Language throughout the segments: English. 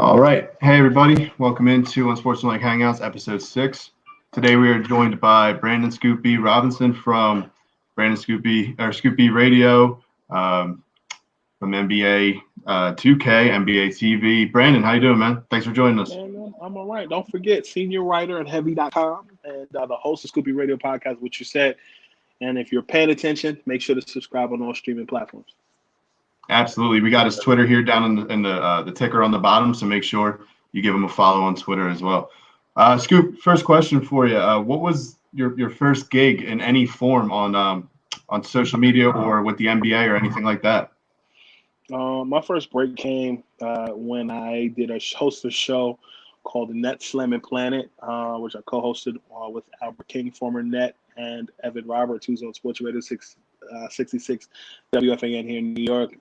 All right. Hey, everybody. Welcome into Unsportsmanlike Hangouts, episode 6. Today we are joined by Brandon Scooby Robinson from Scooby Radio, from NBA 2K, NBA TV. Brandon, how you doing, man? Thanks for joining us. Man, I'm all right. Don't forget, senior writer at Heavy.com and the host of Scooby Radio podcast, which you said. And if you're paying attention, make sure to subscribe on all streaming platforms. Absolutely. We got his Twitter here down in the ticker on the bottom, so make sure you give him a follow on Twitter as well. Scoop, first question for you. What was your first gig in any form on social media or with the NBA or anything like that? My first break came when I did host a show called the Net Slamming Planet, which I co-hosted with Albert King, former Net, and Evan Roberts, who's on Sports Radio 66 WFAN here in New York,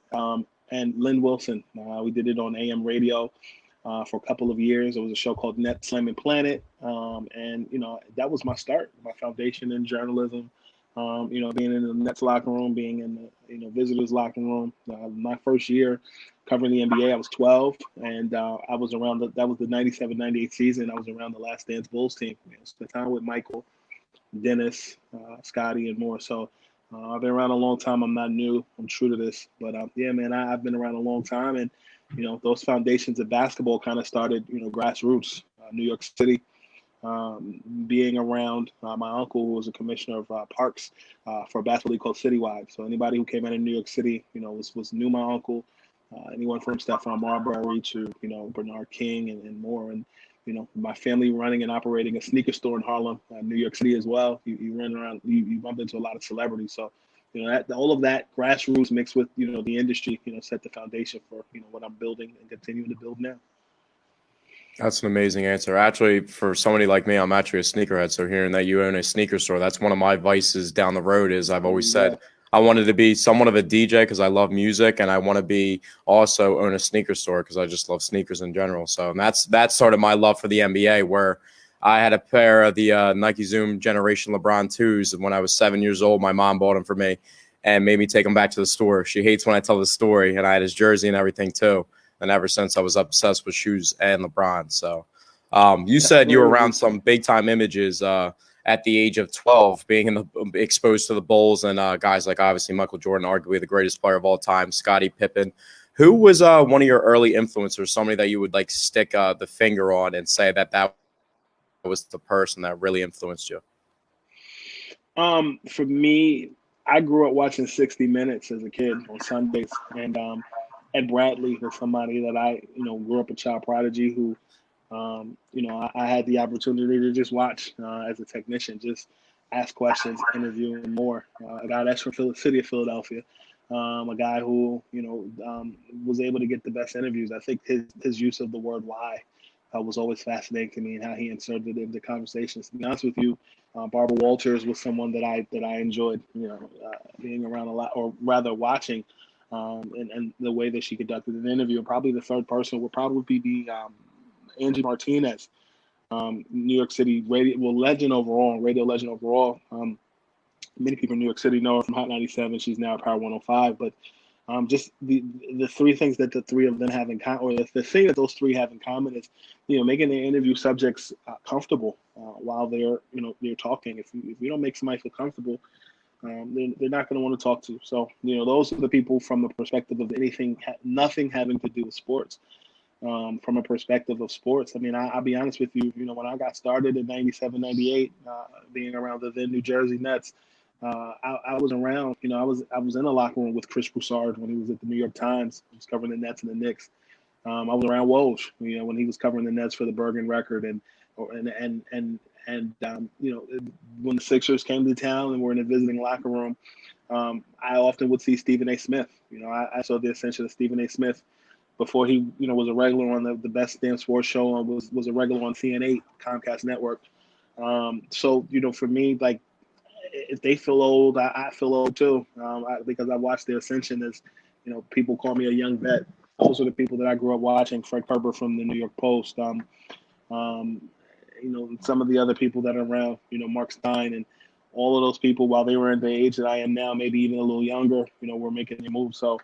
and Lynn Wilson. We did it on AM radio for a couple of years. It was a show called Net Slamming Planet, and that was my start, my foundation in journalism. Being in the Nets locker room, being in the visitors locker room. My first year covering the NBA, I was 12, and I was around that was the 97-98 season. I was around the Last Dance Bulls team. Spent time with Michael, Dennis, Scotty, and more. So I've been around a long time. I'm not new. I'm true to this. But yeah, man, I've been around a long time, and those foundations of basketball kind of started, grassroots, New York City. Being around my uncle, who was a commissioner of parks for a basketball league called Citywide. So anybody who came out of New York City, knew my uncle. Anyone from Stephon Marbury to Bernard King and more. And my family running and operating a sneaker store in Harlem, New York City as well. You run around, you bump into a lot of celebrities. So all of that grassroots mixed with the industry, set the foundation for what I'm building and continuing to build now. That's an amazing answer. Actually, for somebody like me, I'm actually a sneakerhead. So hearing that you own a sneaker store, that's one of my vices down the road. Is I've always said I wanted to be somewhat of a DJ because I love music, and I want to be also own a sneaker store because I just love sneakers in general. So that's sort of my love for the NBA, where I had a pair of the Nike Zoom Generation LeBron 2s when I was 7 years old. My mom bought them for me and made me take them back to the store. She hates when I tell the story, and I had his jersey and everything too. And ever since I was obsessed with shoes and LeBron. So you said you were around some big-time images at the age of 12, being exposed to the Bulls and guys like obviously Michael Jordan, arguably the greatest player of all time, Scottie Pippen. Who was one of your early influencers, somebody that you would like stick the finger on and say that was the person that really influenced you? For me, I grew up watching 60 Minutes as a kid on Sundays, and Ed Bradley was somebody that I, grew up a child prodigy who, I had the opportunity to just watch as a technician, just ask questions, interview, and more. A guy that's from the city of Philadelphia, a guy who, was able to get the best interviews. I think his use of the word "why" was always fascinating to me, and how he inserted it into conversations. To be honest with you, Barbara Walters was someone that I enjoyed, being around a lot, or rather watching. And the way that she conducted an interview. And probably the third person would probably be Angie Martinez, New York City radio legend overall. Many people in New York City know her from Hot 97. She's now at Power 105. But just the three things that the three of them have in common, or the thing that those three have in common is, making their interview subjects comfortable while they're talking. If you don't make somebody feel comfortable, they're not going to want to talk to. So, those are the people from the perspective of nothing having to do with sports. From a perspective of sports, I mean, I'll be honest with you, when I got started in 97, 98, being around the then New Jersey Nets, I was around, I was in a locker room with Chris Broussard when he was at the New York Times. He was covering the Nets and the Knicks. I was around Woj, when he was covering the Nets for the Bergen Record, and when the Sixers came to town and were in a visiting locker room, I often would see Stephen A. Smith. I saw the ascension of Stephen A. Smith before he, was a regular on the best damn sports show, and was a regular on CN8, Comcast Network. So, for me, like, if they feel old, I feel old too, because I watched their ascension as, people call me a young vet. Those are the people that I grew up watching. Fred Kerber from the New York Post. Some of the other people that are around, Mark Stein, and all of those people, while they were in the age that I am now, maybe even a little younger, were making their moves. So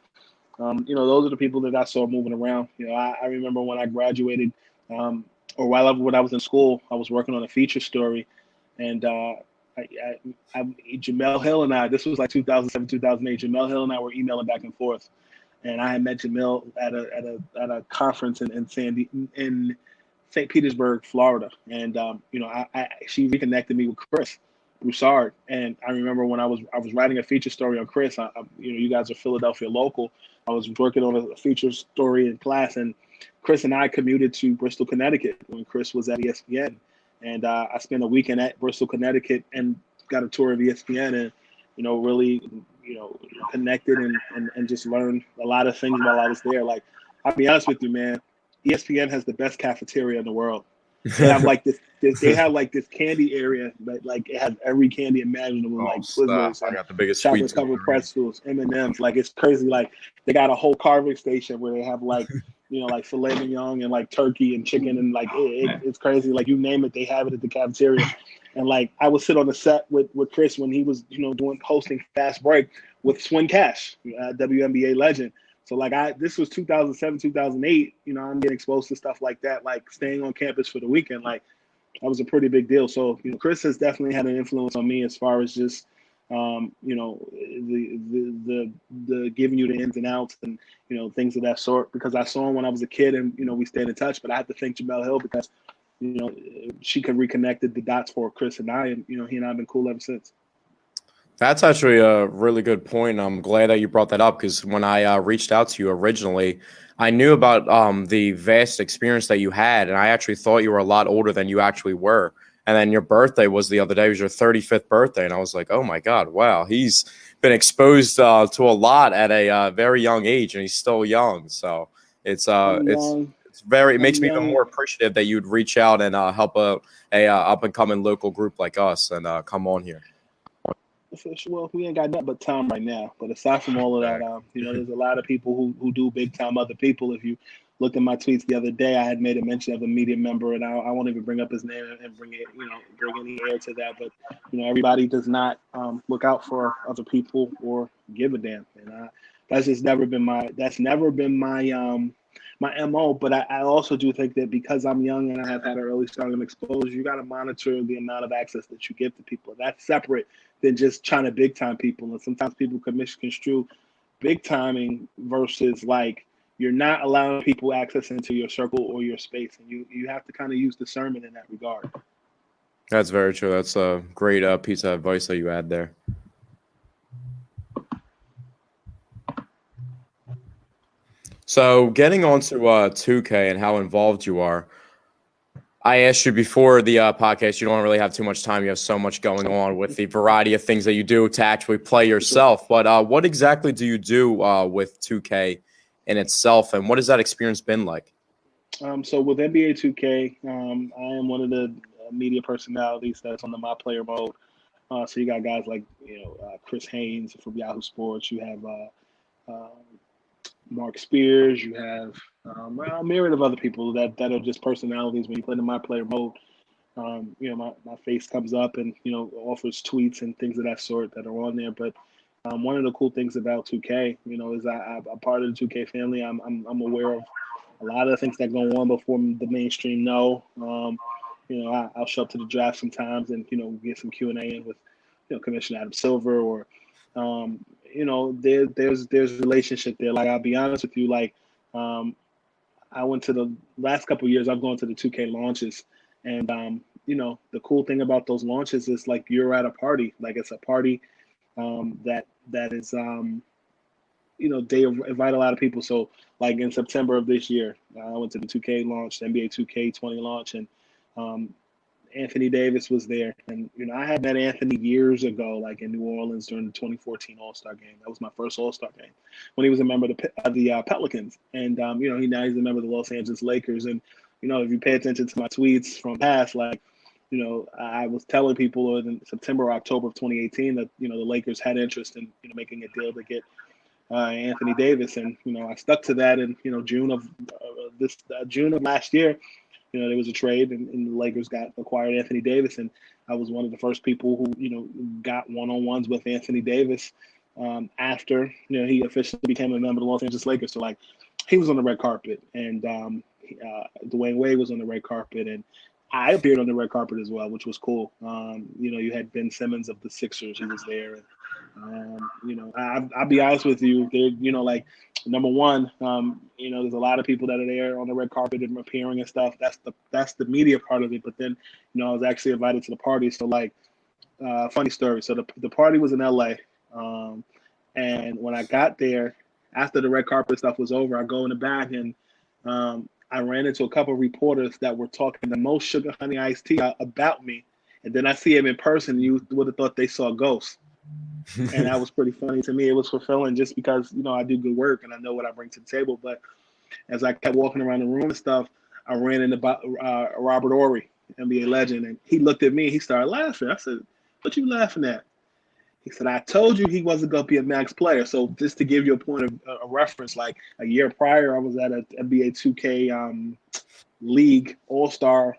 those are the people that I saw moving around. I remember when I graduated, when I was in school, I was working on a feature story, and Jamel Hill and I, this was like 2007, 2008. Jamel Hill and I were emailing back and forth, and I had met Jamel at a conference in St. Petersburg, Florida, and she reconnected me with Chris Broussard. And I remember when I was writing a feature story on Chris. You guys are Philadelphia local. I was working on a feature story in class, and Chris and I commuted to Bristol, Connecticut when Chris was at ESPN, and I spent a weekend at Bristol, Connecticut, and got a tour of ESPN, and really connected and just learned a lot of things while I was there. Like, I'll be honest with you, man, ESPN has the best cafeteria in the world. They have like this candy area that like it has every candy imaginable, like Twizzlers, I got the biggest chocolate sweets covered pretzels, M&Ms. Like, it's crazy. Like, they got a whole carving station where they have like like filet mignon and like turkey and chicken, and like it's crazy. Like, you name it, they have it at the cafeteria. And like, I would sit on the set with Chris when he was hosting Fast Break with Swin Cash, WNBA legend. So like, this was 2007, 2008. I'm getting exposed to stuff like that, like staying on campus for the weekend. Like, that was a pretty big deal. So Chris has definitely had an influence on me as far as just the giving you the ins and outs and things of that sort. Because I saw him when I was a kid, and we stayed in touch. But I have to thank Jamel Hill because she could reconnect the dots for Chris and I, and he and I have been cool ever since. That's actually a really good point. I'm glad that you brought that up, because when I reached out to you originally, I knew about the vast experience that you had, and I actually thought you were a lot older than you actually were. And then your birthday was the other day. It was your 35th birthday, and I was like, oh my God, wow, he's been exposed to a lot at a very young age, and he's still young. So it makes me even more appreciative that you'd reach out and help a up and coming local group like us and come on here. Well, we ain't got nothing but time right now. But aside from all of that, there's a lot of people who do big time other people. If you looked at my tweets the other day, I had made a mention of a media member, and I won't even bring up his name and bring any air to that. But everybody does not look out for other people or give a damn, and that's never been my my MO. But I also do think that because I'm young and I have had an early start and exposure, you got to monitor the amount of access that you give to people. That's separate than just trying to big time people. And sometimes people can misconstrue big timing versus like you're not allowing people access into your circle or your space. And you have to kind of use discernment in that regard. That's very true. That's a great piece of advice that you had there. So getting on to 2K and how involved you are, I asked you before the podcast, you don't really have too much time. You have so much going on with the variety of things that you do to actually play yourself. But what exactly do you do with 2K in itself, and what has that experience been like? So with NBA 2K, I am one of the media personalities that's on the My Player mode. So you got guys like Chris Haynes from Yahoo Sports. You have Mark Spears. You have a myriad of other people that are just personalities. When you play the My Player mode, my face comes up and offers tweets and things of that sort that are on there. But one of the cool things about 2K, is I'm part of the 2K family. I'm aware of a lot of the things that go on before the mainstream know. I'll show up to the draft sometimes and get some Q&A in with Commissioner Adam Silver or there's relationship there. Like, I'll be honest with you, like I went to the last couple of years, I've gone to the 2K launches, and the cool thing about those launches is like you're at a party. Like, it's a party that is they invite a lot of people. So like in September of this year, I went to the 2K launch, the NBA 2K20 launch, and Anthony Davis was there. And I had met Anthony years ago, like in New Orleans during the 2014 All-Star game. That was my first All-Star game when he was a member of the Pelicans. And now he's a member of the Los Angeles Lakers. And if you pay attention to my tweets from past, like I was telling people in September or October of 2018 that the Lakers had interest in making a deal to get Anthony Davis, and I stuck to that. In June of last year, there was a trade, and the Lakers acquired Anthony Davis, and I was one of the first people who got one-on-ones with Anthony Davis after he officially became a member of the Los Angeles Lakers. So like he was on the red carpet, and Dwayne Wade was on the red carpet, and I appeared on the red carpet as well, which was cool. You had Ben Simmons of the Sixers, he was there. And, I'll be honest with you, like number one, there's a lot of people that are there on the red carpet and appearing and stuff. That's the media part of it. But then, I was actually invited to the party. So like, funny story. So the party was in LA. And when I got there, after the red carpet stuff was over, I go in the back and I ran into a couple of reporters that were talking the most sugar honey iced tea about me. And then I see him in person. You would have thought they saw ghosts. And that was pretty funny to me. It was fulfilling just because, I do good work and I know what I bring to the table. But as I kept walking around the room and stuff, I ran into Robert Horry, NBA legend. And he looked at me. He started laughing. I said, "What you laughing at?" He said, "I told you he wasn't going to be a max player." So just to give you a point of a reference, like a year prior, I was at an NBA 2K League All-Star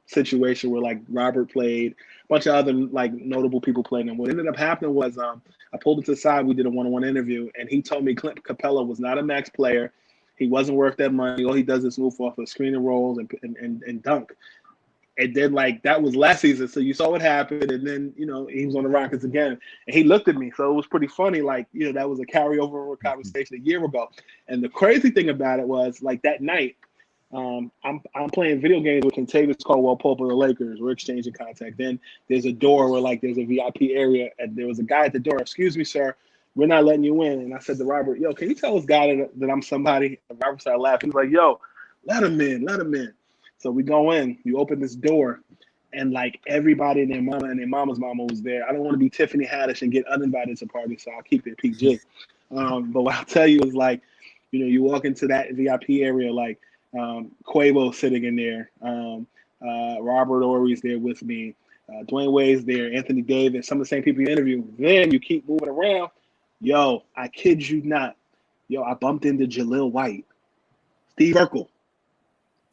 situation where like Robert played, a bunch of other like notable people played. And what ended up happening was I pulled him to the side. We did a one-on-one interview, and he told me Clint Capella was not a max player. He wasn't worth that money. All he does is move off of screen and rolls and dunk. And then, like, that was last season. So you saw what happened. And then, he was on the Rockets again. And he looked at me. So it was pretty funny. Like, that was a carryover of a conversation a year ago. And the crazy thing about it was, like, that night, I'm playing video games with Contavious Caldwell-Pope of the Lakers. We're exchanging contact. Then there's a door where, like, there's a VIP area. And there was a guy at the door. "Excuse me, sir. We're not letting you in." And I said to Robert, "Yo, can you tell this guy that I'm somebody?" And Robert started laughing. He's like, "Yo, let him in. Let him in." So we go in, you open this door, and like everybody and their mama and their mama's mama was there. I don't want to be Tiffany Haddish and get uninvited to parties, so I'll keep it PG. But what I'll tell you is like, you walk into that VIP area, like Quavo sitting in there, Robert Horry's there with me, Dwayne Wade's there, Anthony Davis, some of the same people you interview. Then you keep moving around. Yo, I kid you not. Yo, I bumped into Jaleel White, Steve Urkel.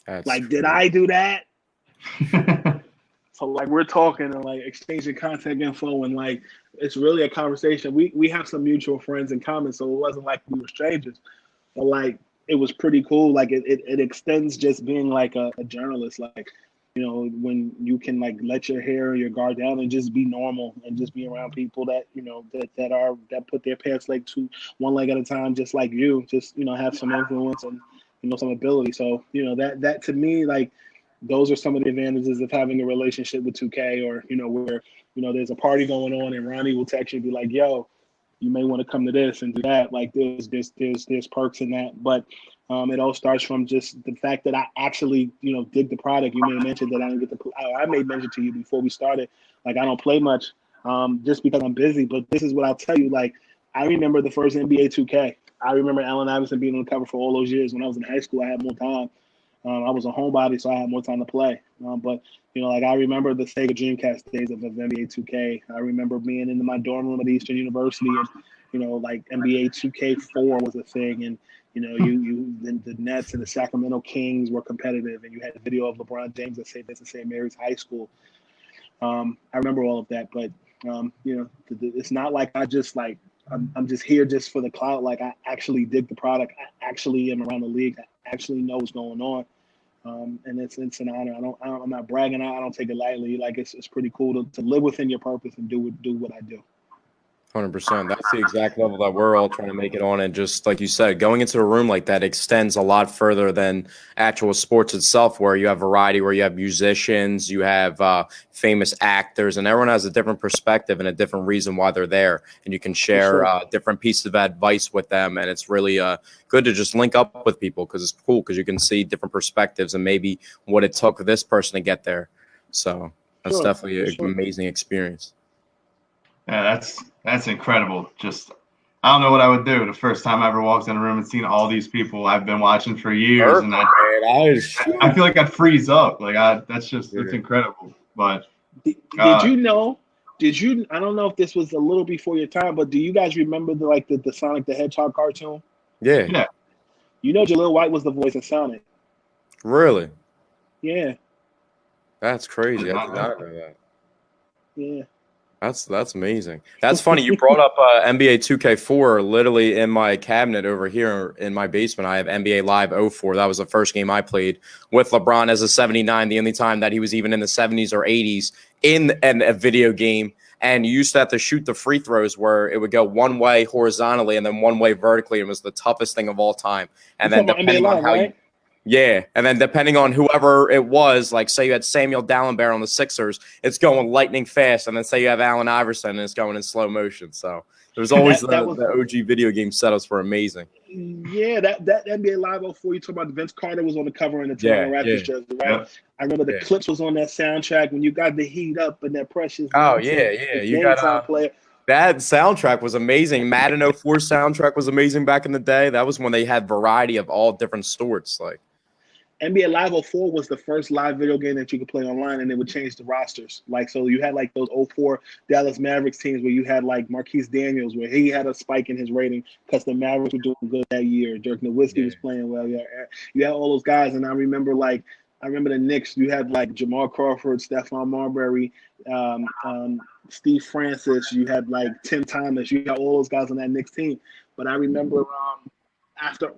That's like, did I do that? So, like, we're talking and, like, exchanging contact info, and, like, it's really a conversation. We have some mutual friends in common, so it wasn't like we were strangers. But, like, it was pretty cool. Like, it extends just being, like, a journalist. Like, when you can, like, let your hair or your guard down and just be normal and just be around people that, that put their pants leg one leg at a time, just like you, just, have some influence and, some ability. So, that to me, like, those are some of the advantages of having a relationship with 2K, or, where, there's a party going on and Ronnie will text you and be like, "Yo, you may want to come to this and do that." Like, there's perks in that. But it all starts from just the fact that I actually, dig the product. You may have mentioned that I didn't get to I made mention to you before we started, like, I don't play much just because I'm busy. But this is what I'll tell you. Like, I remember the first NBA 2K. I remember Allen Iverson being on the cover for all those years. When I was in high school, I had more time. I was a homebody, so I had more time to play. But, like, I remember the Sega Dreamcast days of NBA 2K. I remember being in my dorm room at Eastern University, and, like, NBA 2K4 was a thing. And, the Nets and the Sacramento Kings were competitive. And you had a video of LeBron James at St. Mary's High School. I remember all of that. But, it's not like I just, like, I'm just here just for the clout. Like, I actually dig the product. I actually am around the league. I actually know what's going on. And it's an honor. I'm not bragging. I don't take it lightly. Like, it's pretty cool to live within your purpose and do what I do. 100%. That's the exact level that we're all trying to make it on. And just like you said, going into a room like that extends a lot further than actual sports itself, where you have variety, where you have musicians, you have famous actors, and everyone has a different perspective and a different reason why they're there. And you can share different pieces of advice with them. And it's really good to just link up with people, because it's cool, because you can see different perspectives and maybe what it took this person to get there. So that's definitely an amazing experience. Yeah, that's incredible. Just, I don't know what I would do the first time I ever walked in a room and seen all these people I've been watching for years, and I feel like I'd freeze up. Like, that's incredible. But did you know? I don't know if this was a little before your time, but do you guys remember the Sonic the Hedgehog cartoon? Yeah. Jaleel White was the voice of Sonic. Really? Yeah. That's crazy. I did not know that. Yeah. That's amazing. That's funny. You brought up NBA 2K4. Literally in my cabinet over here in my basement, I have NBA Live 04. That was the first game I played with LeBron as a 79. The only time that he was even in the 70s or 80s in a video game. And you used to have to shoot the free throws where it would go one way horizontally and then one way vertically. It was the toughest thing of all time. And then depending on how you. Yeah, and then depending on whoever it was, like say you had Samuel Dallenberg on the Sixers, it's going lightning fast, and then say you have Allen Iverson, and it's going in slow motion. So there's always the OG video game setups were amazing. Yeah, that NBA Live 04, you talk about Vince Carter was on the cover in the Toronto Raptors jersey, right? Yeah. I remember the clips was on that soundtrack when you got the heat up and that precious. Oh, yeah. You got player. That soundtrack was amazing. Madden 04 soundtrack was amazing back in the day. That was when they had variety of all different sorts, like. NBA Live 04 was the first live video game that you could play online, and it would change the rosters. Like, so you had like those 04 Dallas Mavericks teams where you had like Marquise Daniels, where he had a spike in his rating because the Mavericks were doing good that year. Dirk Nowitzki was playing well. Yeah, you had all those guys, and I remember the Knicks. You had like Jamal Crawford, Stephon Marbury, Steve Francis. You had like Tim Thomas. You had all those guys on that Knicks team. But I remember.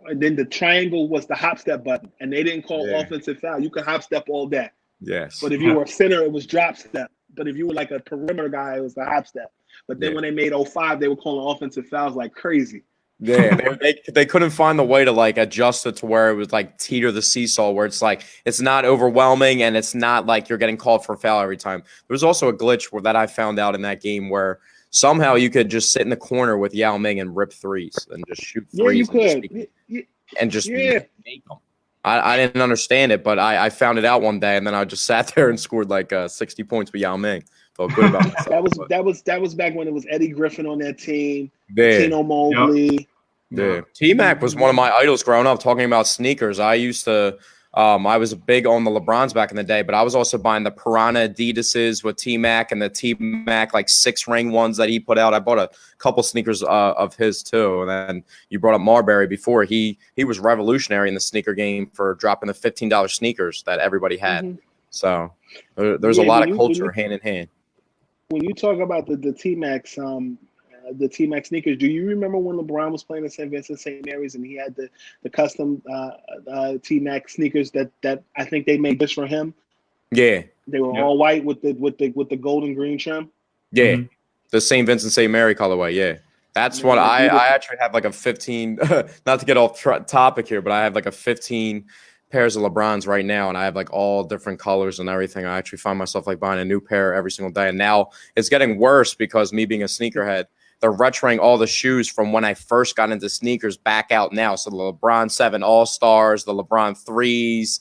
And then the triangle was the hop step button, and they didn't call offensive foul. You could hop step all day. Yes. But if you were a center, it was drop step. But if you were like a perimeter guy, it was the hop step. But then when they made 05, they were calling offensive fouls like crazy. Yeah, they couldn't find the way to like adjust it to where it was like teeter the seesaw, where it's like it's not overwhelming and it's not like you're getting called for a foul every time. There was also a glitch that I found out in that game where somehow you could just sit in the corner with Yao Ming and rip threes and just shoot threes. Yeah, you could. And just make them. I didn't understand it, but I found it out one day, and then I just sat there and scored like 60 points with Yao Ming. Felt good about myself. that was back when it was Eddie Griffin on that team, Tino Mobley. Yeah. T-Mac was one of my idols growing up. Talking about sneakers, I used to. I was big on the LeBrons back in the day, but I was also buying the Piranha Adidas's with T-Mac and the T-Mac like 6-ring ones that he put out. I bought a couple sneakers of his too. And then you brought up Marbury before. He was revolutionary in the sneaker game for dropping the $15 sneakers that everybody had. Mm-hmm. So there's a lot of culture hand in hand. When you talk about the T-Macs, the T-Mac sneakers, do you remember when LeBron was playing at St. Vincent St. Mary's and he had the custom T-Mac sneakers that I think they made just for him? Yeah, they were all white with the golden green trim. Yeah, the St. Vincent St. Mary colorway. Yeah, that's what I actually have like a 15. Not to get off topic here, but I have like a 15 pairs of LeBrons right now, and I have like all different colors and everything. I actually find myself like buying a new pair every single day, and now it's getting worse because me being a sneakerhead. They're retroing all the shoes from when I first got into sneakers back out now. So the LeBron 7 All-Stars, the LeBron 3s.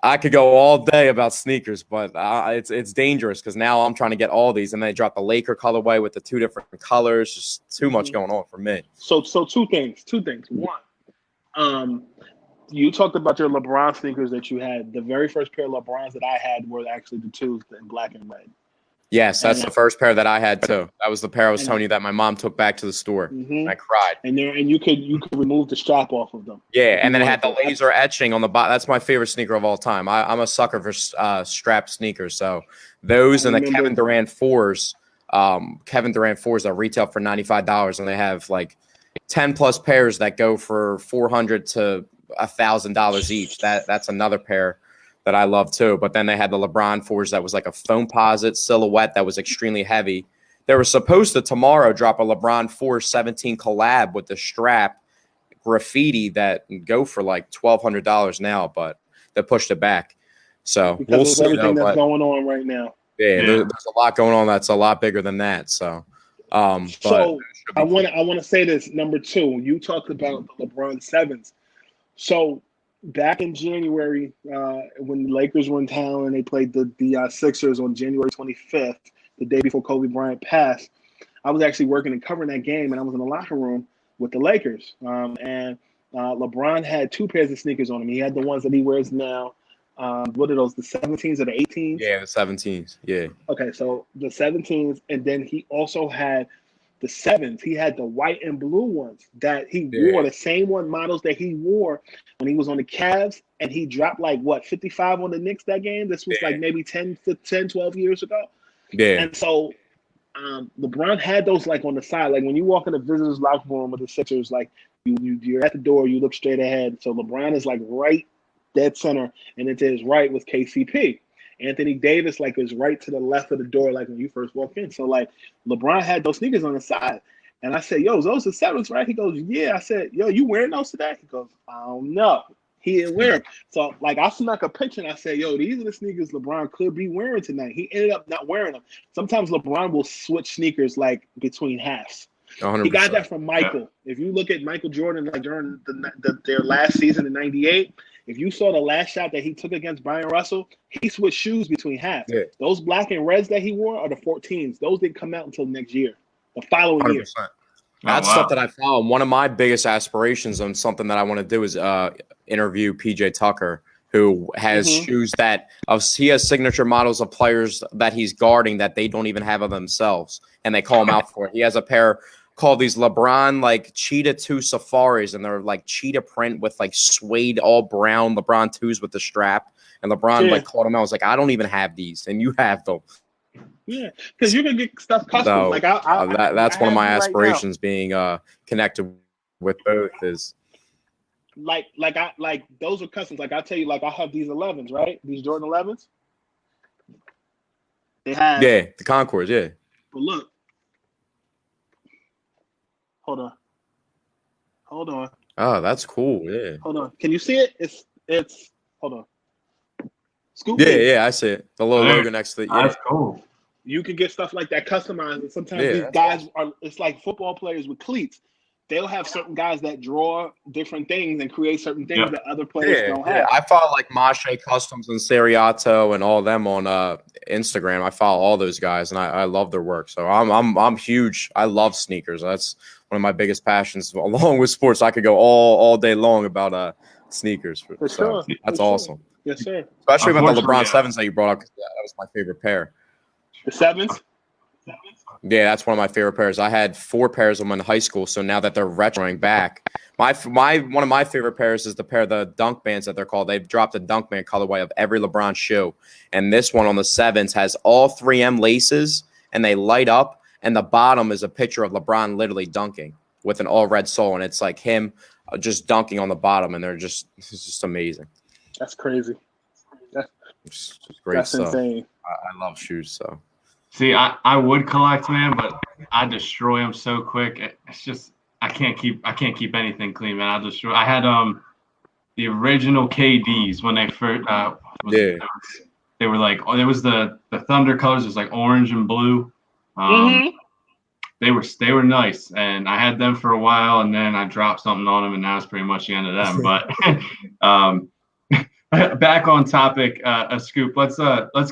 I could go all day about sneakers, but it's dangerous because now I'm trying to get all these. And they dropped the Laker colorway with the 2 different colors. Just too much going on for me. So two things. One, you talked about your LeBron sneakers that you had. The very first pair of LeBrons that I had were actually the 2s in black and red. Yes, that's the first pair that I had too. That was the pair I was telling you that my mom took back to the store. Mm-hmm. I cried. And you could remove the strap off of them. Yeah, and then it had the laser etching on the bottom. That's my favorite sneaker of all time. I'm a sucker for strapped sneakers. So those and the Kevin Durant 4s, that retail for $95, and they have like 10 plus pairs that go for $400 to $1,000 each. That's another pair that I love too. But then they had the LeBron 4s that was like a foamposite silhouette that was extremely heavy. They were supposed to tomorrow drop a LeBron 4 17 collab with the strap graffiti that go for like $1,200 now, but they pushed it back. So because we'll see. Everything that's going on right now. Yeah, there's a lot going on that's a lot bigger than that. So, so I want to say this. Number 2, you talked about the LeBron 7s. So back in January, when the Lakers were in town and they played the Sixers on January 25th, the day before Kobe Bryant passed, I was actually working and covering that game, and I was in the locker room with the Lakers. And LeBron had 2 pairs of sneakers on him. He had the ones that he wears now. What are those, the 17s or the 18s? Yeah, the 17s, yeah. Okay, so the 17s, and then he also had the 7s. He had the white and blue ones that he wore, the same models that he wore when he was on the Cavs, and he dropped like, 55 on the Knicks that game? This was like maybe 10, 12 years ago. Yeah. And so LeBron had those like on the side, like when you walk in the visitors' locker room with the Sixers, like you're at the door, you look straight ahead. So LeBron is like right dead center, and then to his right was KCP. Anthony Davis like was right to the left of the door, like when you first walk in. So like LeBron had those sneakers on the side, and I said, "Yo, those are sevens, right?" He goes, "Yeah." I said, "Yo, you wearing those today?" He goes, "I don't know." He didn't wear them. So like I snuck a picture and I said, "Yo, these are the sneakers LeBron could be wearing tonight." He ended up not wearing them. Sometimes LeBron will switch sneakers like between halves. 100%. He got that from Michael. Yeah. If you look at Michael Jordan, like during their last season in '98, if you saw the last shot that he took against Brian Russell, he switched shoes between halves. Yeah. Those black and reds that he wore are the 14s. Those didn't come out until next year, the following 100%. Year. That's stuff that I follow. One of my biggest aspirations and something that I want to do is interview PJ Tucker, who has shoes that he has signature models of players that he's guarding that they don't even have of themselves, and they call him out for it. He has a pair called these LeBron like Cheetah 2 Safaris, and they're like cheetah print with like suede all brown LeBron 2s with the strap. And LeBron like called him out. I was like, I don't even have these, and you have them. Yeah, because you can get stuff custom. So, like that's one of my aspirations, being connected with both is like those are customs. Like I tell you, like I have these 11s, right? These Jordan 11s. They have the Concords, yeah. But look, hold on. Oh, that's cool. Yeah. Hold on. Can you see it? It's hold on. Scoop. Yeah, I see it. The little logo next to it. Yeah. That's cool. You can get stuff like that customized. And sometimes these guys are, it's like football players with cleats. They'll have certain guys that draw different things and create certain things that other players don't have. I follow like Mache Customs and Seriato and all them on Instagram. I follow all those guys and I love their work. So I'm huge. I love sneakers. That's one of my biggest passions. Along with sports, I could go all day long about sneakers. For sure. That's awesome. Yes, sir. Especially about the LeBron 7s that you brought up, because that was my favorite pair. The 7s? Yeah, that's one of my favorite pairs. I had 4 pairs of them in high school, so now that they're retroing back, one of my favorite pairs is the pair of the Dunk Bands that they're called. They've dropped a Dunk Band colorway of every LeBron shoe, and this one on the 7s has all 3M laces, and they light up, and the bottom is a picture of LeBron literally dunking with an all-red sole, and it's like him just dunking on the bottom, and it's just amazing. That's crazy. It's great that's stuff. Insane. I love shoes, so. See, I would collect, man, but I destroy them so quick. It's just I can't keep anything clean, man. I had the original KDs when they first they were like, there was the Thunder colors. It was like orange and blue. They were nice, and I had them for a while, and then I dropped something on them, and now it's pretty much the end of them. But back on topic, Scoop. Let's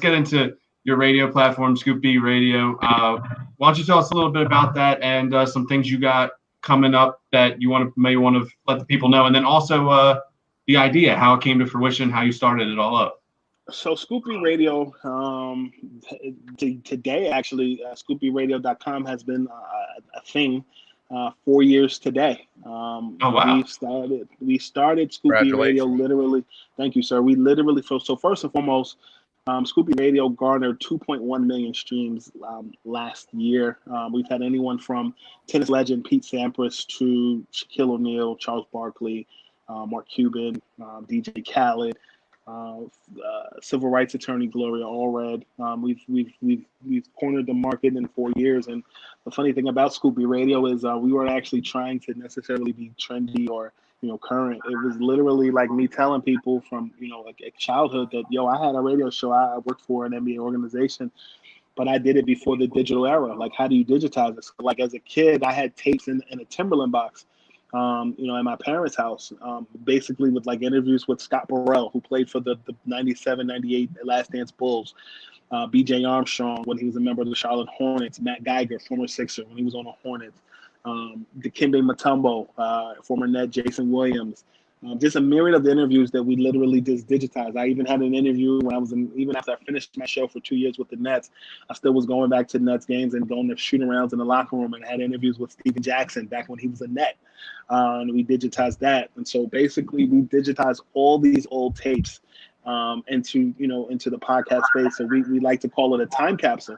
get into your radio platform, Scooby Radio. Why don't you tell us a little bit about that and some things you got coming up that you may want to let the people know, and then also the idea, how it came to fruition, how you started it all up. So Scooby Radio, today actually, ScoopyRadio.com has been a thing 4 years today. Oh wow! We started Scooby Radio literally. Thank you, sir. We literally so first and foremost, Scooby Radio garnered 2.1 million streams last year. We've had anyone from tennis legend Pete Sampras to Shaquille O'Neal, Charles Barkley, Mark Cuban, DJ Khaled, civil rights attorney Gloria Allred. We've cornered the market in 4 years, and the funny thing about Scooby Radio is we weren't actually trying to necessarily be trendy or current. It was literally like me telling people from like childhood that I had a radio show. I worked for an NBA organization, but I did it before the digital era. Like, how do you digitize this? Like, as a kid, I had tapes in a Timberland box. In my parents' house, basically with like interviews with Scott Burrell, who played for the 97, 98 Last Dance Bulls, B.J. Armstrong when he was a member of the Charlotte Hornets, Matt Geiger, former Sixer, when he was on the Hornets, Dikembe Mutombo, former Net, Jason Williams, just a myriad of interviews that we literally just digitized. I even had an interview when even after I finished my show for 2 years with the Nets, I still was going back to Nets games and going to shooting rounds in the locker room, and had interviews with Steven Jackson back when he was a Net. And we digitized that. And so basically we digitized all these old tapes into the podcast space. So we like to call it a time capsule.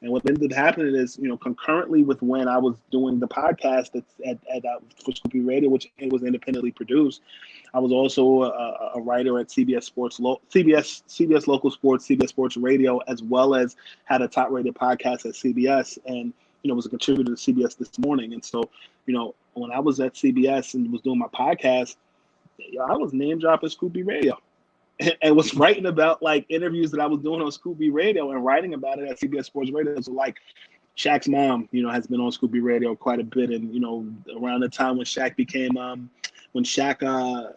And what ended up happening is, concurrently with when I was doing the podcast for Scooby Radio, which it was independently produced, I was also a writer at CBS Local Sports, CBS Sports Radio, as well as had a top-rated podcast at CBS, and was a contributor to CBS This Morning. And so, when I was at CBS and was doing my podcast, I was name dropping Scooby Radio. And was writing about like interviews that I was doing on Scooby Radio and writing about it at CBS Sports Radio. So like Shaq's mom, has been on Scooby Radio quite a bit. And, around the time when Shaq became, when Shaq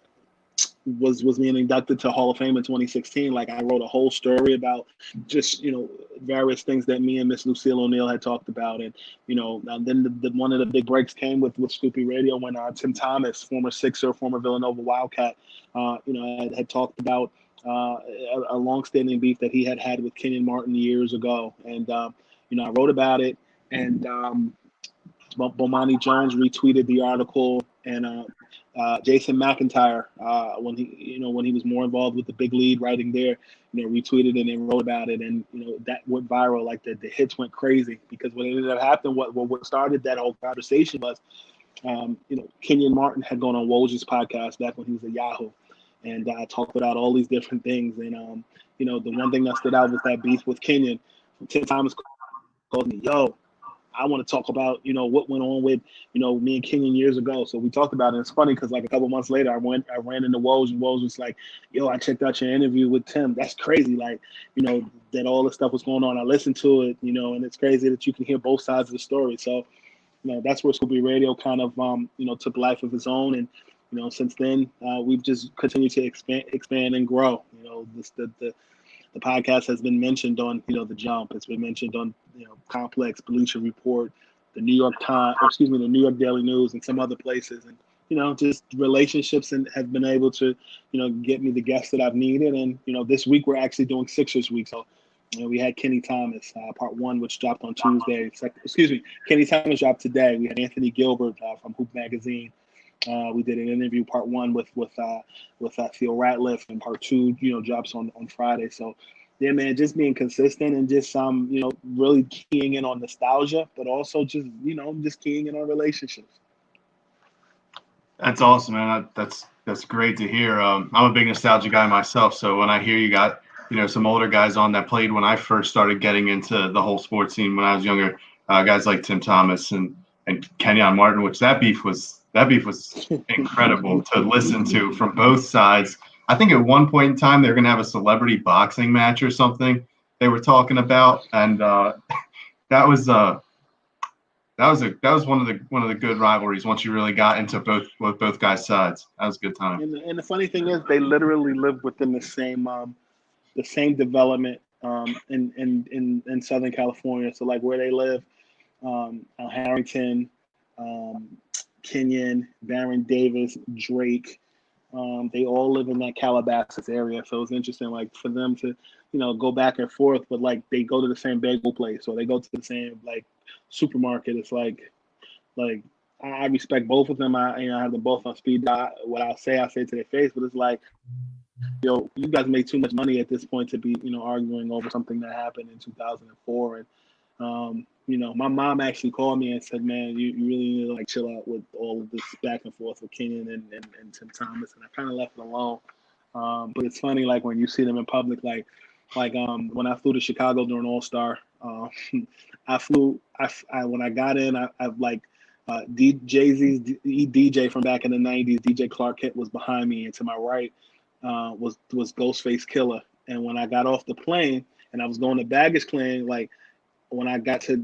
was being inducted to Hall of Fame in 2016, like I wrote a whole story about just, various things that me and Miss Lucille O'Neal had talked about. And, then one of the big breaks came with Scooby Radio when Tim Thomas, former Sixer, former Villanova Wildcat, had talked about a longstanding beef that he had with Kenyon Martin years ago. And, I wrote about it, and Bomani Jones retweeted the article, and Jason McIntyre, when he was more involved with the Big Lead writing there, retweeted it and wrote about it, and that went viral. Like the hits went crazy, because what ended up happening, what started that whole conversation was, Kenyon Martin had gone on Woj's podcast back when he was at Yahoo, and talked about all these different things, and the one thing that stood out was that beef with Kenyon. Tim Thomas called me, yo, I want to talk about, what went on with, me and Kenyon years ago. So we talked about it. It's funny because like a couple months later, I ran into Woj, and Woj was like, yo, I checked out your interview with Tim. That's crazy. Like, that all this stuff was going on. I listened to it, and it's crazy that you can hear both sides of the story. So, that's where Scooby Radio kind of, took life of its own. And, since then, we've just continued to expand and grow. The podcast has been mentioned on, The Jump. It's been mentioned on, Complex, Bleacher Report, the New York Daily News, and some other places. And, just relationships and have been able to, get me the guests that I've needed. And, this week we're actually doing Sixers week. So, we had Kenny Thomas, part one, which dropped on Tuesday. Kenny Thomas dropped today. We had Anthony Gilbert from Hoop Magazine. We did an interview, part one, with Theo Ratliff, and part two, drops on Friday. So, yeah, man, just being consistent and just really keying in on nostalgia, but also just just keying in on relationships. That's awesome, man. That's great to hear. I'm a big nostalgia guy myself, so when I hear you got some older guys on that played when I first started getting into the whole sports scene when I was younger, guys like Tim Thomas and Kenyon Martin, which that beef was incredible to listen to from both sides. I think at one point in time they were going to have a celebrity boxing match or something they were talking about, and that was one of the good rivalries once you really got into both guys' sides. That was a good time. And the funny thing is, they literally live within the same development in Southern California. So like where they live, Harrington, Kenyon, Baron Davis, Drake. They all live in that Calabasas area, so it's interesting, like for them to, go back and forth, but like they go to the same bagel place or they go to the same like supermarket. It's like I respect both of them. I have them both on speed dial. What I say to their face, but it's like, you guys make too much money at this point to be, arguing over something that happened in 2004. And my mom actually called me and said, man, you really need to like chill out with all of this back and forth with Kenyon and Tim Thomas. And I kind of left it alone. But it's funny, like when you see them in public, like when I flew to Chicago during All-Star, when I got in, I've like Jay-Z's DJ from back in the 90s, DJ Clark Kent was behind me, and to my right was Ghostface Killer. And when I got off the plane and I was going to baggage claim, like when I got to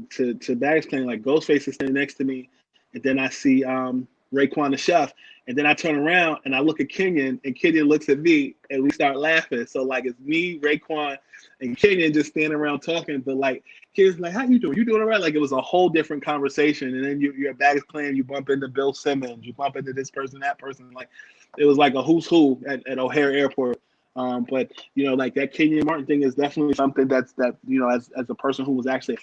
baggage claim, like Ghostface is standing next to me, and then I see Raekwon the Chef, and then I turn around and I look at Kenyon, and Kenyon looks at me, and we start laughing. So like it's me, Raekwon, and Kenyon just standing around talking, but like Kenyon's like, "How you doing? You doing all right?" Like it was a whole different conversation. And then you're at baggage claim, you bump into Bill Simmons, you bump into this person, that person. Like it was like a who's who at O'Hare Airport. But like that Kenyon Martin thing is definitely something that's as a person who is actually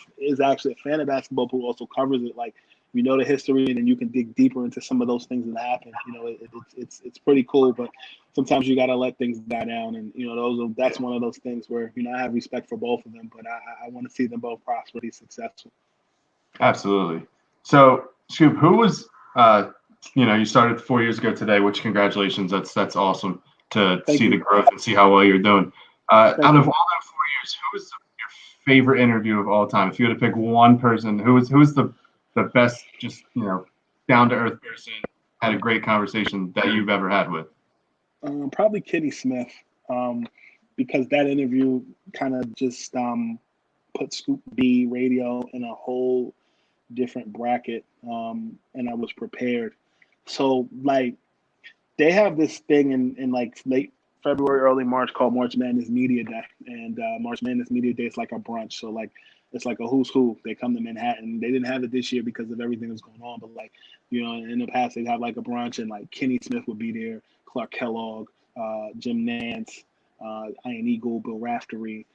a fan of basketball, who also covers it, like the history, and then you can dig deeper into some of those things that happened. It's pretty cool. But sometimes you got to let things die down. And, that's one of those things where, I have respect for both of them, but I want to see them both prosper, be successful. Absolutely. So, Scoop, who was, you started 4 years ago today, which congratulations. That's awesome to Thank see you. the growth and see how well you're doing. Out of all that 4 years, who was your favorite interview of all time? If you had to pick one person, who was the best, just, down-to-earth person, had a great conversation that you've ever had with? Probably Kenny Smith, because that interview kind of just put Scooby Radio in a whole different bracket, and I was prepared. So, like, they have this thing in like late February, early March called March Madness Media Day, and March Madness Media Day is like a brunch. So, like, it's like a who's who. They come to Manhattan. They didn't have it this year because of everything that's going on, but, like, in the past they'd have like a brunch, and like Kenny Smith would be there, Clark Kellogg, Jim Nance, Ian Eagle, Bill Raftery,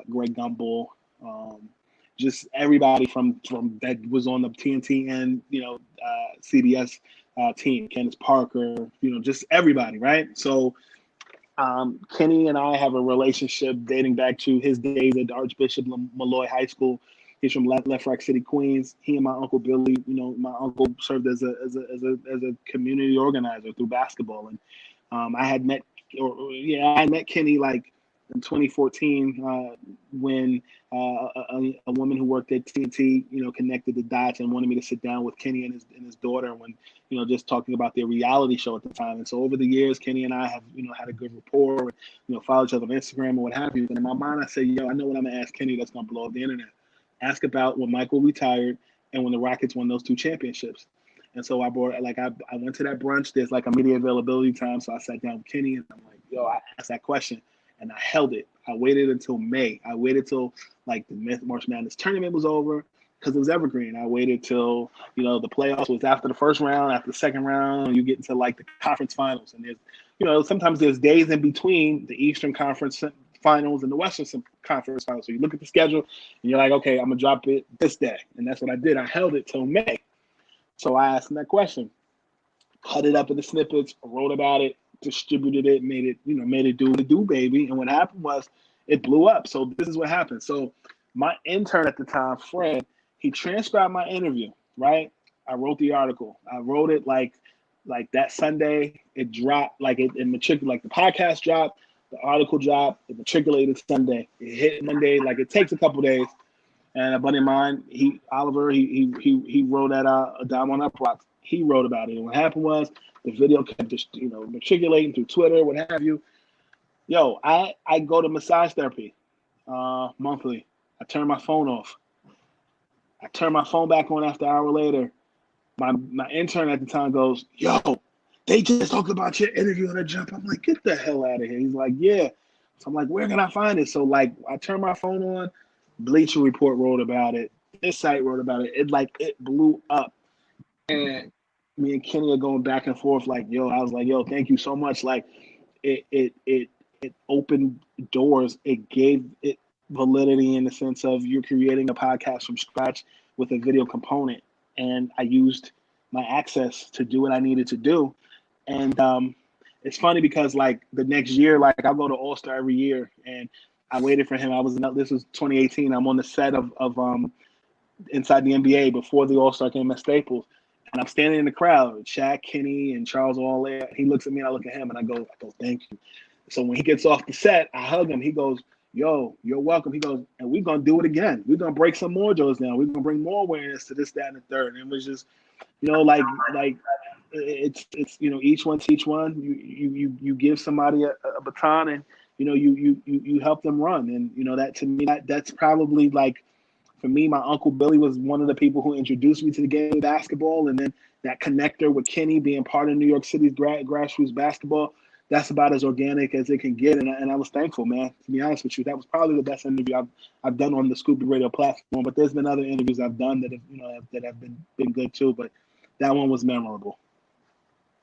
Greg Gumbel, just everybody from that was on the TNT and CBS team, Candace Parker, just everybody, right? So Kenny and I have a relationship dating back to his days at Archbishop Malloy High School. He's from Left Rock City, Queens. He and my uncle Billy, my uncle served as a community organizer through basketball, and I had met Kenny like in 2014 when a woman who worked at TNT, connected the dots and wanted me to sit down with Kenny and his daughter when, just talking about their reality show at the time. And so over the years, Kenny and I have, had a good rapport, followed each other on Instagram and what have you. And in my mind, I say, I know what I'm gonna ask Kenny that's gonna blow up the internet. Ask about when Michael retired and when the Rockets won those 2 championships. And so I went to that brunch. There's like a media availability time. So I sat down with Kenny and I'm like, I asked that question and I held it. I waited until May. I waited till like the March Madness tournament was over because it was evergreen. I waited till, the playoffs was after the first round, after the second round, you get into like the conference finals. And there's, sometimes there's days in between the Eastern Conference finals and the Western Conference finals. So you look at the schedule and you're like, okay, I'm going to drop it this day. And that's what I did. I held it till May. So I asked him that question, cut it up into snippets, wrote about it, distributed it, made it do the do, baby. And what happened was it blew up. So this is what happened. So my intern at the time, Fred, he transcribed my interview, right? I wrote the article. I wrote it like that Sunday. It dropped, like it matriculated, like the podcast dropped, the article dropped, it matriculated Sunday. It hit Monday. Like it takes a couple days. And a buddy of mine, Oliver, he wrote at a Dime on Uprock. He wrote about it. And what happened was the video kept just, matriculating through Twitter, what have you. I go to massage therapy monthly. I turn my phone off. I turn my phone back on after an hour later. My intern at the time goes, they just talked about your interview on a jump. I'm like, get the hell out of here. He's like, yeah. So I'm like, where can I find it? So like I turn my phone on. Bleacher Report wrote about it. This site wrote about it. It blew up. And me and Kenny are going back and forth like, I was like, thank you so much. Like it opened doors. It gave it validity in the sense of you're creating a podcast from scratch with a video component. And I used my access to do what I needed to do. And it's funny because like the next year, like I'll go to All-Star every year and I waited for him. This was 2018. I'm on the set of Inside the NBA before the All-Star game at Staples. And I'm standing in the crowd. Shaq, Kenny, and Charles all there. He looks at me and I look at him and I go, thank you. So when he gets off the set, I hug him. He goes, you're welcome. He goes, and we're going to do it again. We're going to break some more doors down. We're going to bring more awareness to this, that, and the third. And it was just, like it's each one teach one. You give somebody a baton and, you help them run. And, that to me, that's probably like, for me, my Uncle Billy was one of the people who introduced me to the game of basketball. And then that connector with Kenny being part of New York City's grassroots basketball, that's about as organic as it can get. And I was thankful, man, to be honest with you. That was probably the best interview I've done on the Scooby Radio platform. But there's been other interviews I've done that have been good too. But that one was memorable.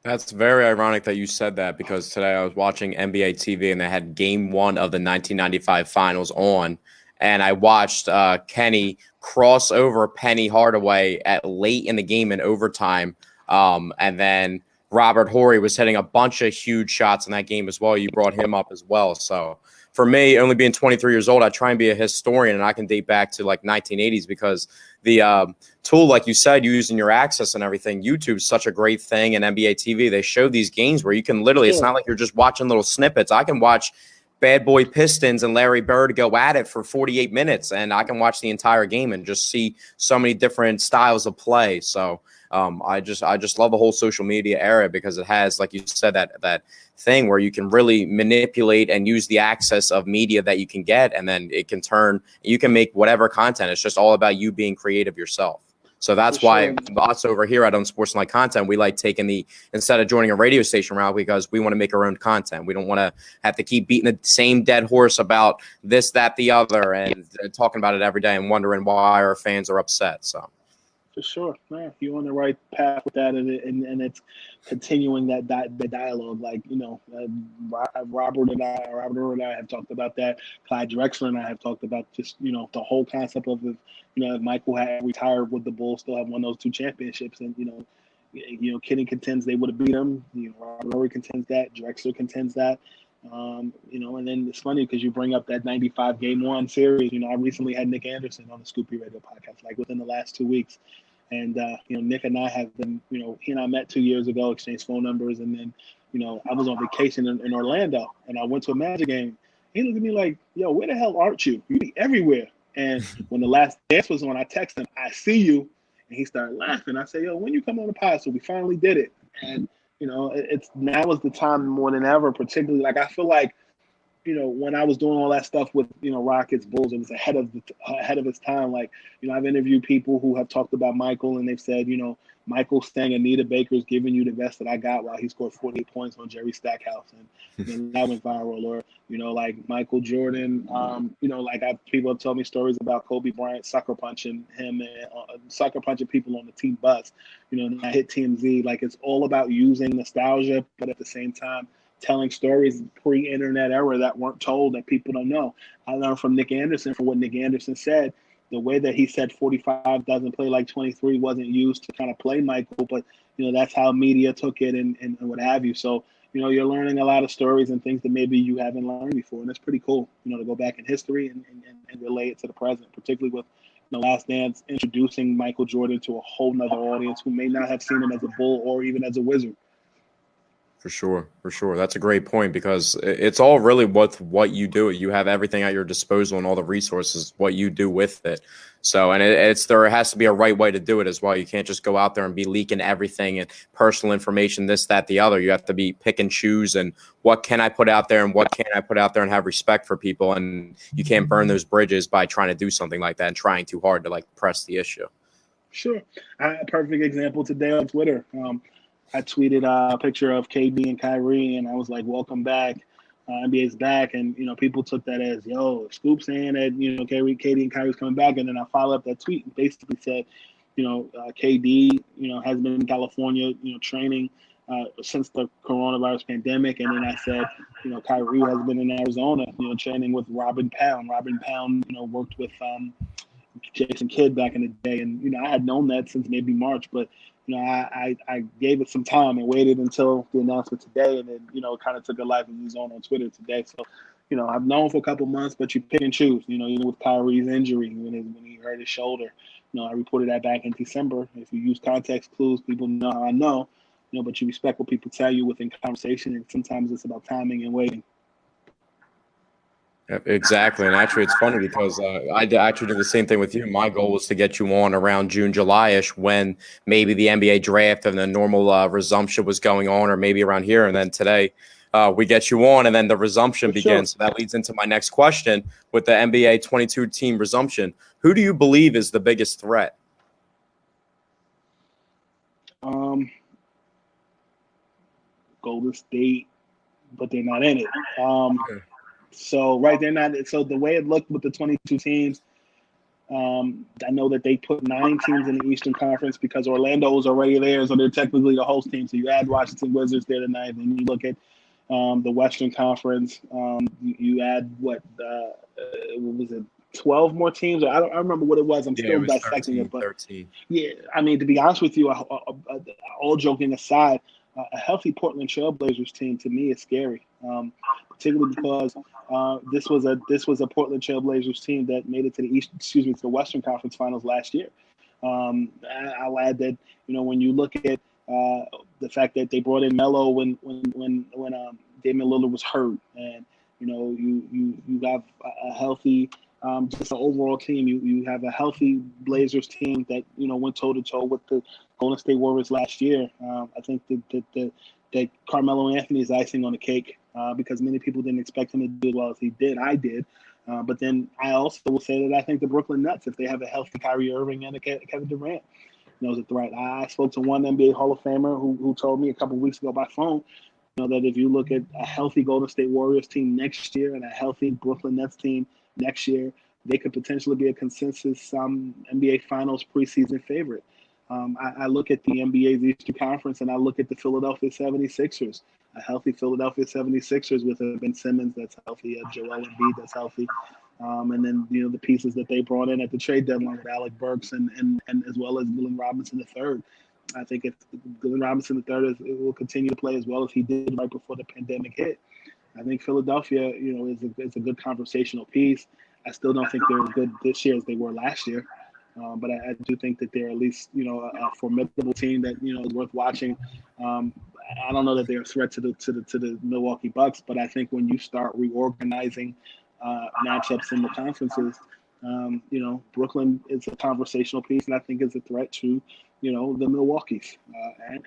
That's very ironic that you said that because today I was watching NBA TV and they had game 1 of the 1995 finals on. And I watched Kenny cross over Penny Hardaway at late in the game in overtime and then Robert Horry was hitting a bunch of huge shots in that game as well. You brought him up as well. So for me, only being 23 years old, I try and be a historian, and I can date back to like 1980s because the tool, like you said, using your access and everything, YouTube's such a great thing, and NBA TV, they show these games where you can literally, it's not like you're just watching little snippets. I can watch Bad Boy Pistons and Larry Bird go at it for 48 minutes, and I can watch the entire game and just see so many different styles of play. So I just love the whole social media era because it has, like you said, that thing where you can really manipulate and use the access of media that you can get, and then it can turn, you can make whatever content. It's just all about you being creative yourself. So that's why us over here at Unsportsmanlike Content, we like taking instead of joining a radio station route, because we want to make our own content. We don't want to have to keep beating the same dead horse about this, that, the other, and talking about it every day and wondering why our fans are upset. So. For sure, yeah, you're on the right path with that, and it's continuing that the dialogue. Like, you know, Robert and I have talked about that. Clyde Drexler and I have talked about just, you know, the whole concept of, you know, if Michael had retired, would the Bulls still have won those 2 championships? And you know, Kenny contends they would have beat them. You know, Robert Horry contends that. Drexler contends that. You know, and then it's funny because you bring up that 95 Game 1 series. You know, I recently had Nick Anderson on the Scooby Radio podcast, like within the last 2 weeks. And, you know, Nick and I have been, you know, he and I met 2 years ago, exchanged phone numbers. And then, you know, I was on vacation in Orlando, and I went to a Magic game. He looked at me like, yo, where the hell aren't you? You be everywhere. And when the last dance was on, I texted him, I see you. And he started laughing. I said, yo, when you come on the pod? So we finally did it. And, you know, it's now is the time more than ever, particularly, like, I feel like, you know, when I was doing all that stuff with, you know, Rockets, Bulls, it was ahead of its time. Like, you know, I've interviewed people who have talked about Michael, and they've said, you know, Michael saying Anita Baker's giving you the best that I got while he scored 48 points on Jerry Stackhouse, and then that went viral. Or, you know, like Michael Jordan, you know, like people have told me stories about Kobe Bryant sucker punching him and sucker punching people on the team bus. You know, and I hit TMZ. Like, it's all about using nostalgia, but at the same time, telling stories pre-internet era that weren't told, that people don't know. I learned from Nick Anderson, from what Nick Anderson said, the way that he said 45 doesn't play like 23 wasn't used to kind of play Michael, but, you know, that's how media took it and what have you. So, you know, you're learning a lot of stories and things that maybe you haven't learned before, and it's pretty cool, you know, to go back in history and relate it to the present, particularly with, you know, Last Dance introducing Michael Jordan to a whole nother audience who may not have seen him as a Bull or even as a Wizard. For sure. That's a great point, because it's all really what you do. You have everything at your disposal and all the resources, what you do with it. So, and there has to be a right way to do it as well. You can't just go out there and be leaking everything and personal information, this, that, the other. You have to be pick and choose, and what can I put out there and what can't I put out there, and have respect for people. And you can't burn those bridges by trying to do something like that and trying too hard to like press the issue. Sure. A perfect example today on Twitter. I tweeted a picture of KD and Kyrie, and I was like, welcome back. NBA's back. And, you know, people took that as, yo, Scoop saying that, you know, KD and Kyrie's coming back. And then I followed up that tweet and basically said, you know, KD, you know, has been in California, you know, training since the coronavirus pandemic. And then I said, you know, Kyrie has been in Arizona, you know, training with Robin Pound. Robin Pound, you know, worked with Jason Kidd back in the day. And, you know, I had known that since maybe March, but, you know, I gave it some time and waited until the announcement today, and then, you know, kind of took a life of his own on Twitter today. So, you know, I've known for a couple months, but you pick and choose. You know, even with Kyrie's injury, when he hurt his shoulder, you know, I reported that back in December. If you use context clues, people know how I know, you know, but you respect what people tell you within conversation, and sometimes it's about timing and waiting. Exactly. And actually, it's funny because I actually did the same thing with you. My goal was to get you on around June, July-ish, when maybe the NBA draft and the normal resumption was going on, or maybe around here. And then today we get you on, and then the resumption begins. So that leads into my next question with the NBA 22-team resumption. Who do you believe is the biggest threat? Golden State, but they're not in it. So, right, they're not. So the way it looked with the 22 teams, I know that they put 9 teams in the Eastern Conference because Orlando was already there, so they're technically the host team. So you add Washington Wizards there tonight, and you look at the Western Conference. You add what was it? 12 more teams? I remember what it was. I'm still dissecting 13, it, but 13. Yeah, I mean, to be honest with you, all joking aside, a healthy Portland Trailblazers team to me is scary, particularly because this was a Portland Trailblazers team that made it to to the Western Conference Finals last year. I'll add that when you look at the fact that they brought in Melo when Damian Lillard was hurt, and you have a healthy just an overall team. You have a healthy Blazers team that went toe to toe with the Golden State Warriors last year. I think that Carmelo Anthony is icing on the cake because many people didn't expect him to do as well as he did. I did. But then I also will say that I think the Brooklyn Nets, if they have a healthy Kyrie Irving and a Kevin Durant, is a threat. I spoke to one NBA Hall of Famer who told me a couple of weeks ago by phone, that if you look at a healthy Golden State Warriors team next year and a healthy Brooklyn Nets team next year, they could potentially be a consensus NBA Finals preseason favorite. I look at the NBA's Eastern Conference and I look at the Philadelphia 76ers, a healthy Philadelphia 76ers with a Ben Simmons that's healthy, a Joel Embiid that's healthy, and then the pieces that they brought in at the trade deadline with Alec Burks and as well as Glenn Robinson III. I think if Glenn Robinson III will continue to play as well as he did right before the pandemic hit, I think Philadelphia, is a good conversational piece. I still don't think they're as good this year as they were last year. But I do think that they're at least, a formidable team that, is worth watching. I don't know that they're a threat to the Milwaukee Bucks, but I think when you start reorganizing matchups in the conferences, Brooklyn is a conversational piece, and I think is a threat to, the Milwaukee's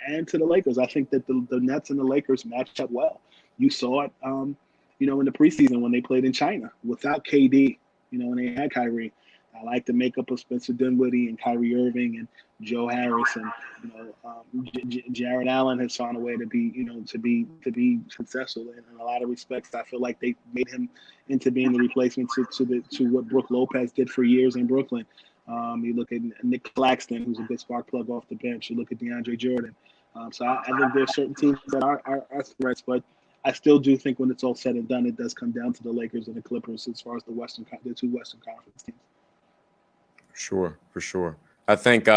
and to the Lakers. I think that the Nets and the Lakers match up well. You saw it, in the preseason when they played in China without KD, and they had Kyrie. I like the makeup of Spencer Dinwiddie and Kyrie Irving and Joe Harris, and Jared Allen has found a way to be successful in a lot of respects. I feel like they made him into being the replacement to what Brook Lopez did for years in Brooklyn. You look at Nick Claxton, who's a good spark plug off the bench. You look at DeAndre Jordan. So I think there's certain teams that are threats, but I still do think when it's all said and done, it does come down to the Lakers and the Clippers as far as the two Western Conference teams. Sure, for sure. I think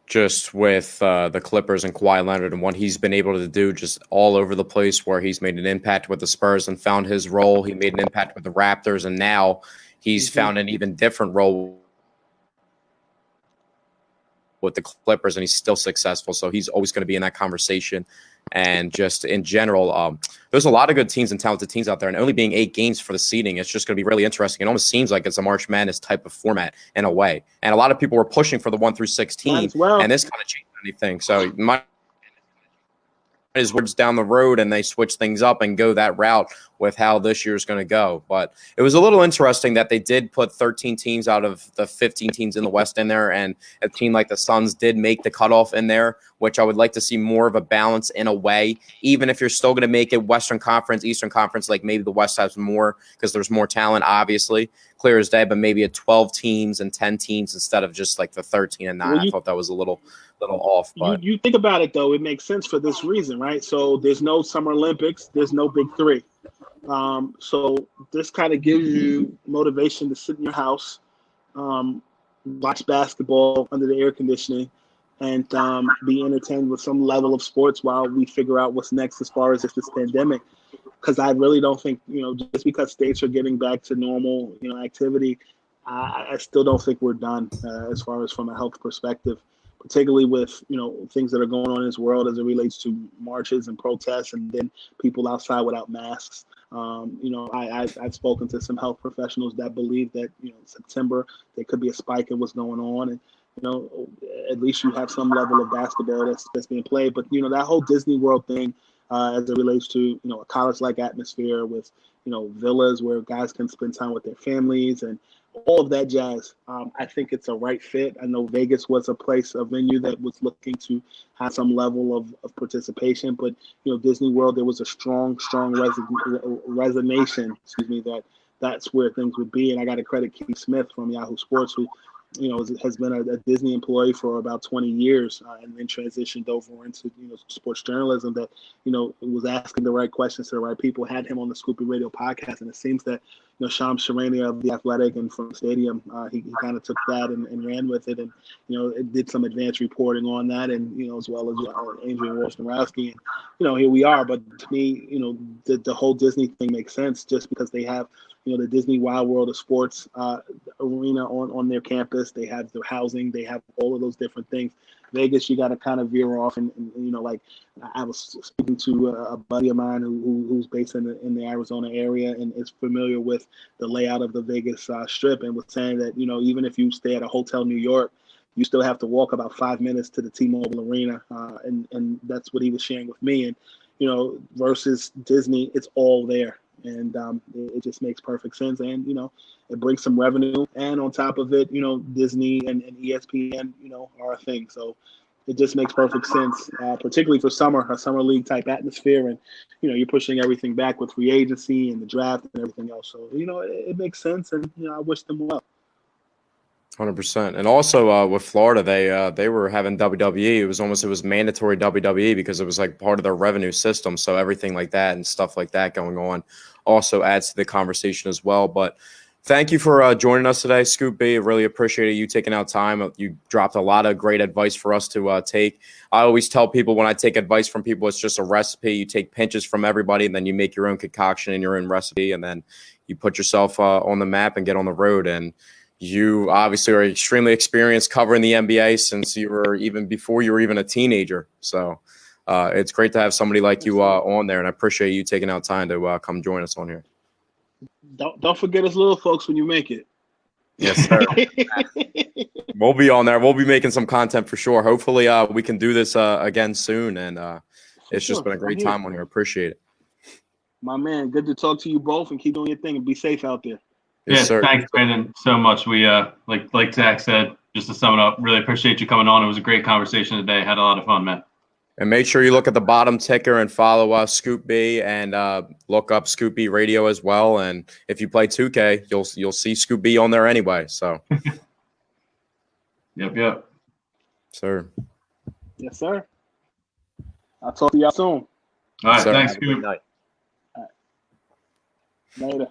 just with the Clippers and Kawhi Leonard and what he's been able to do just all over the place, where he's made an impact with the Spurs and found his role. He made an impact with the Raptors, and now he's found an even different role with the Clippers, and he's still successful. So he's always going to be in that conversation. And just in general, there's a lot of good teams and talented teams out there, and only being 8 games for the seeding, it's just going to be really interesting. It almost seems like it's a March Madness type of format in a way. And a lot of people were pushing for the 1 through 16, and this kind of changed anything. So is words down the road and they switch things up and go that route with how this year is going to go. But it was a little interesting that they did put 13 teams out of the 15 teams in the West in there, and a team like the Suns did make the cutoff in there, which I would like to see more of a balance in a way, even if you're still going to make it Western Conference, Eastern Conference, like maybe the West has more because there's more talent, obviously, clear as day, but maybe a 12 teams and 10 teams instead of just like the 13 and 9. Well, I thought that was a little off. But you think about it, though, it makes sense for this reason, right? So there's no Summer Olympics, there's no Big Three. So this kind of gives you motivation to sit in your house, watch basketball under the air conditioning, and be entertained with some level of sports while we figure out what's next as far as this pandemic. Because I really don't think, just because states are getting back to normal, activity, I still don't think we're done as far as from a health perspective, particularly with, things that are going on in this world as it relates to marches and protests and then people outside without masks. I've spoken to some health professionals that believe that, September, there could be a spike in what's going on. And, at least you have some level of basketball that's being played. But, that whole Disney World thing as it relates to, a college-like atmosphere with, villas where guys can spend time with their families and all of that jazz. I think it's a right fit. I know Vegas was a venue that was looking to have some level of participation, but Disney World, there was a strong resignation. That's where things would be. And I got to credit Keith Smith from Yahoo Sports, who has been a Disney employee for about 20 years, and then transitioned over into sports journalism. That was asking the right questions to the right people. Had him on the Scooby Radio podcast, and it seems that Shams Charania of The Athletic and from the Stadium, he kind of took that and ran with it, and it did some advanced reporting on that, and as well as Adrian Wojnarowski, and here we are. But to me, the whole Disney thing makes sense just because they have the Disney Wild World of Sports arena on their campus. They have their housing. They have all of those different things. Vegas, you got to kind of veer off, and like I was speaking to a buddy of mine who's based in the Arizona area and is familiar with the layout of the Vegas Strip, and was saying that even if you stay at a Hotel New York, you still have to walk about 5 minutes to the T-Mobile Arena, and that's what he was sharing with me. And versus Disney, it's all there. And it just makes perfect sense, and it brings some revenue, and on top of it, Disney and ESPN, are a thing. So it just makes perfect sense, particularly for a summer league type atmosphere, and you're pushing everything back with free agency and the draft and everything else. So it makes sense, and I wish them well. 100%. And also with Florida, they were having WWE. It was mandatory WWE because it was like part of their revenue system. So everything like that and stuff like that going on also adds to the conversation as well. But thank you for joining us today, Scoop B. Really appreciated you taking out time. You dropped a lot of great advice for us to take. I always tell people when I take advice from people, it's just a recipe. You take pinches from everybody, and then you make your own concoction and your own recipe, and then you put yourself on the map and get on the road. And you obviously are extremely experienced covering the NBA since before you were even a teenager. So it's great to have somebody like you on there, and I appreciate you taking out time to come join us on here. Don't forget us little folks when you make it. Yes, sir. We'll be on there. We'll be making some content for sure. Hopefully we can do this again soon, and it's just been a great time on here. Appreciate it. My man, good to talk to you both, and keep doing your thing and be safe out there. Yes, thanks, Brandon, so much. We like Zach said, just to sum it up, really appreciate you coming on. It was a great conversation today. Had a lot of fun, man. And make sure you look at the bottom ticker and follow us, Scoop B, and look up Scooby Radio as well. And if you play 2K, you'll see Scoop B on there anyway. So, yep, sir. Yes, sir. I'll talk to y'all soon. All right, thanks, Scoop. All right. Later.